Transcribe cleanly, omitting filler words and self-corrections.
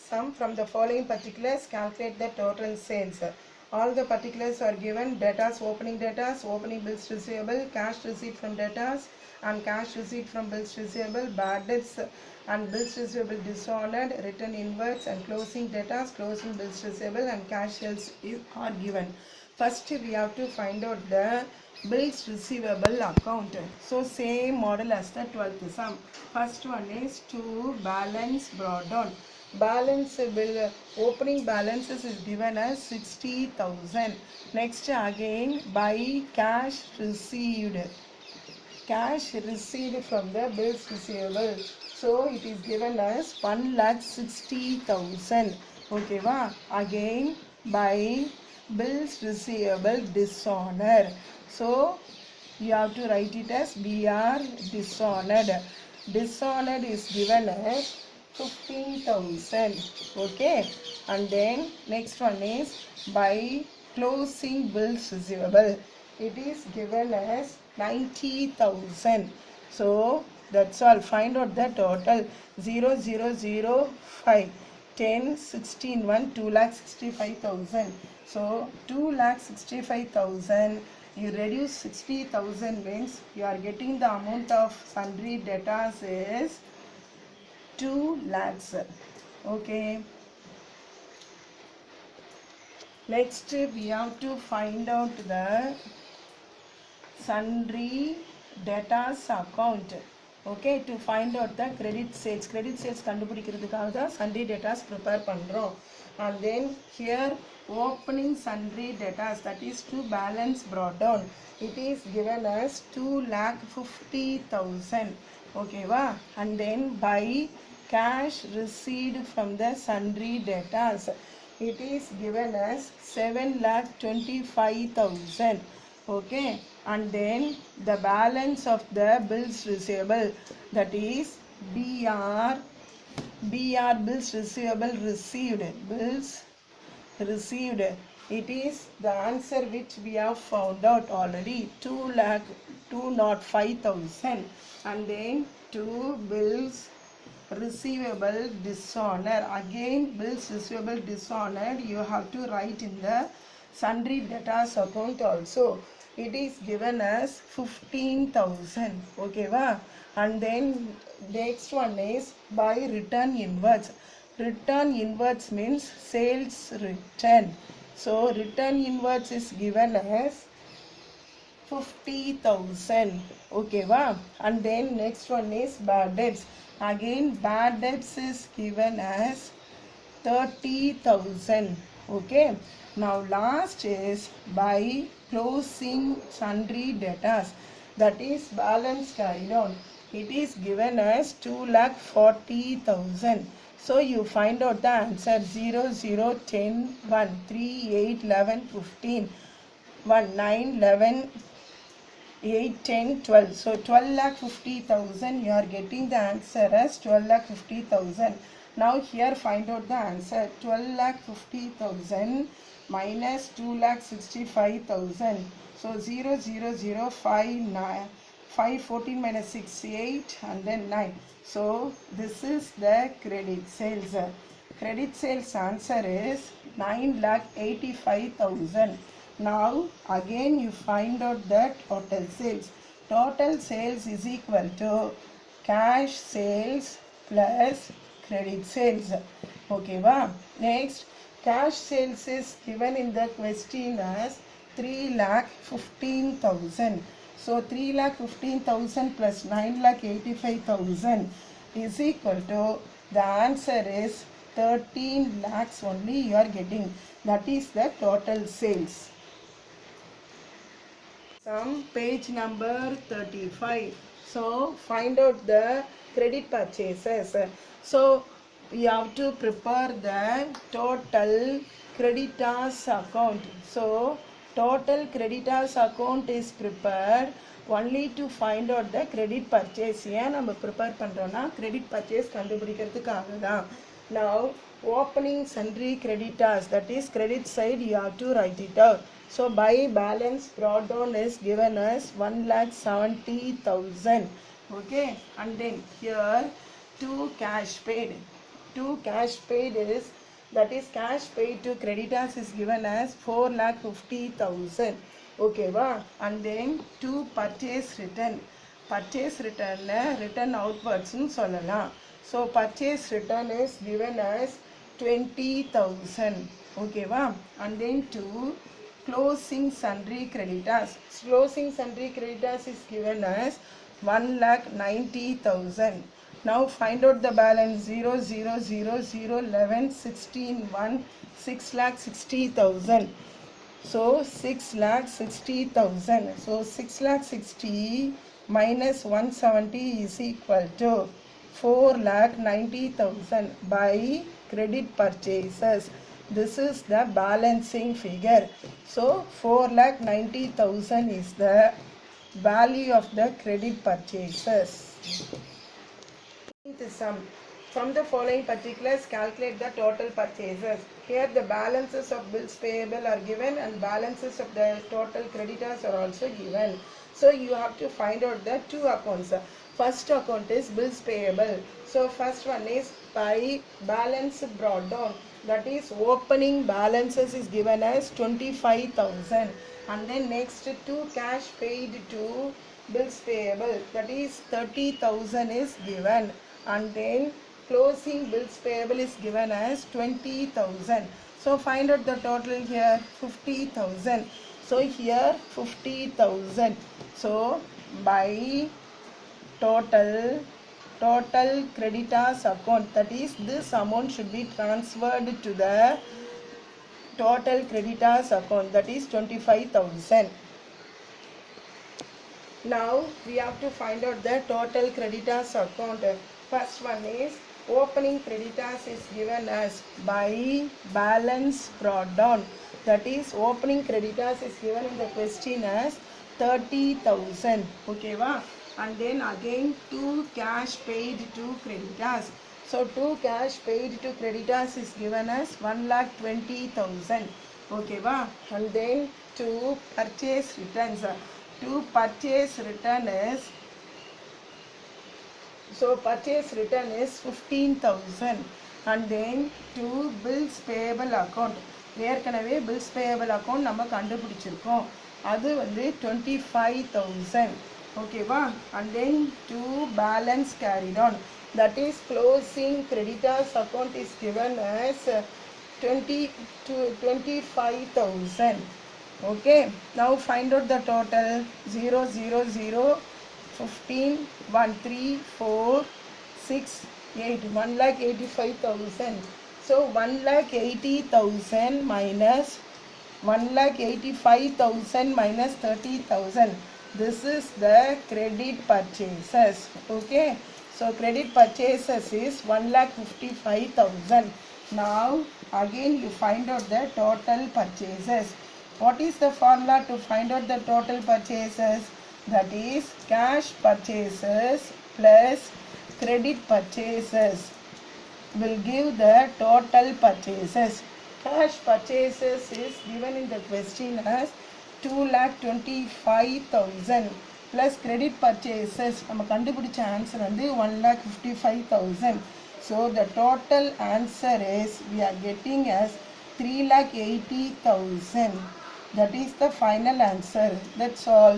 Sum from the following particulars, calculate the total sales. All the particulars are given: debtors, opening bills receivable, cash receipt from debtors and cash receipt from bills receivable, bad debts and bills receivable dishonored, return inwards and closing debtors, closing bills receivable and cash sales are given. First we have to find out the bills receivable account. So same model as the 12th sum. First one is to balance brought down. Balance bill opening balances is given as 60,000. Next again by cash received from the bills receivable. So it is given as 1,60,000. Okay, va? Again by bills receivable dishonor. So you have to write it as BR dishonored. Dishonored is given as 15,000. Okay, and then next one is by closing bills receivable. It is given as 90,000. So that's all. Find out the total. 0005 10 16 1 2,65,000. So 2,65,000. You reduce 60,000 means you are getting the amount of sundry debtors is 2 lakhs. Okay. Next we have to find out the sundry debtors account. Okay, to find out the credit sales கண்டுபிடிக்கிறதுக்காக தான் sundry debtors prepare பண்றோம். And then here opening sundry debtors, that is to balance brought down, it is given as 2,50,000. okay va? And then by cash received from the sundry debtors, it is given as 7,25,000. okay, and then the balance of the bills receivable, that is BR bills receivable received, it is the answer which we have found out already, 2,05,000. and then to bills receivable dishonor, again bills receivable dishonored you have to write in the sundry debtors account also. It is given as 15,000. okay va? And then next one is by return inwards. Return inwards means sales return. So return inwards is given as 50,000. okay va? And then next one is bad debts. Again bad debts is given as 30,000. okay, now last is by closing sundry debtors, that is balance carried on, it is given as 2,40,000. so you find out the answer. 0 0 10 1 3 8 11 15 1 9 11 8 10 12. so 12,50,000 you are getting the answer as 12,50,000. now here find out the answer. 12,50,000 minus 2,65,000. so 0 0 0 5 9 5 14 minus 6 8 and then 9. so this is the credit sales. Credit sales answer is 9,85,000. now again you find out the total sales. Total sales is equal to cash sales plus credit sales. okay va? Next, cash sales is given in the question as 3,15,000. so 3,15,000 plus 9,85,000 is equal to, the answer is 13 lakhs only you are getting. That is the total sales. Some page number 35. so find out the credit purchases. so you have to prepare the total creditors account. so total creditors account is prepared only to find out the credit purchase. ஏன் நம்ம prepare பண்றோம்னா credit purchase கண்டுபிடிக்கிறதுக்காக தான். now opening sundry creditors, that is credit side you have to write it out. so by balance brought down is given as 1,70,000. okay, and then here to cash paid. to cash paid is, that is cash paid to creditors is given as 4,50,000. Okay va? And then to purchase return. Purchase return return outwards nu sollala. So purchase return is given as 20,000. Okay va? And then to closing sundry creditors. Closing sundry creditors is given as 1,90,000. Now find out the balance 0, 0, 0, 0, 11, 16, 1, 6,60,000. So 6,60,000. So 6,60,000 minus 170 is equal to 4,90,000 by credit purchases. This is the balancing figure. So 4,90,000 is the value of the credit purchases. The sum. From the following particulars, calculate the total purchases. Here the balances of bills payable are given and balances of the total creditors are also given. So you have to find out the two accounts. First account is bills payable. So first one is by balance brought down. That is opening balances is given as 25,000. And then next to cash paid to bills payable. That is 30,000 is given. And then closing bills payable is given as 20,000. So find out the total here, 50,000. So here 50,000. So by total creditors account, that is this amount should be transferred to the total creditors account, that is 25,000. Now we have to find out the total creditors account. First one is opening creditors is given as by balance brought down. That is opening creditors is given in the question as 30,000. Okay va? And then again to cash paid to creditors. So to cash paid to creditors is given as 1,20,000. Okay va? And then to purchase returns. To purchase return is, so purchase return is 15,000. And then to bills payable account, ஏற்கனவே bills payable account நம்ம கண்டுபிடிச்சிருக்கோம், அது வந்து 25,000. Okay va? And then to balance carried on, that is closing creditors account is given as 25,000. Okay, now find out the total. 0, 0, 0, 15, 1, 3, 4, 6, 8, 1,85,000. So 1,80,000 minus 1,85,000 minus 30,000. This is the credit purchases. Okay, so credit purchases is 1,55,000. Now again you find out the total purchases. What is the formula to find out the total purchases? That is cash purchases plus credit purchases will give the total purchases. Cash purchases is given in the question as 2,25,000 plus credit purchases நம்ம கண்டுபிடிச்ச answer வந்து 1,55,000. So the total answer is we are getting as 3,80,000. That is the final answer. That's all.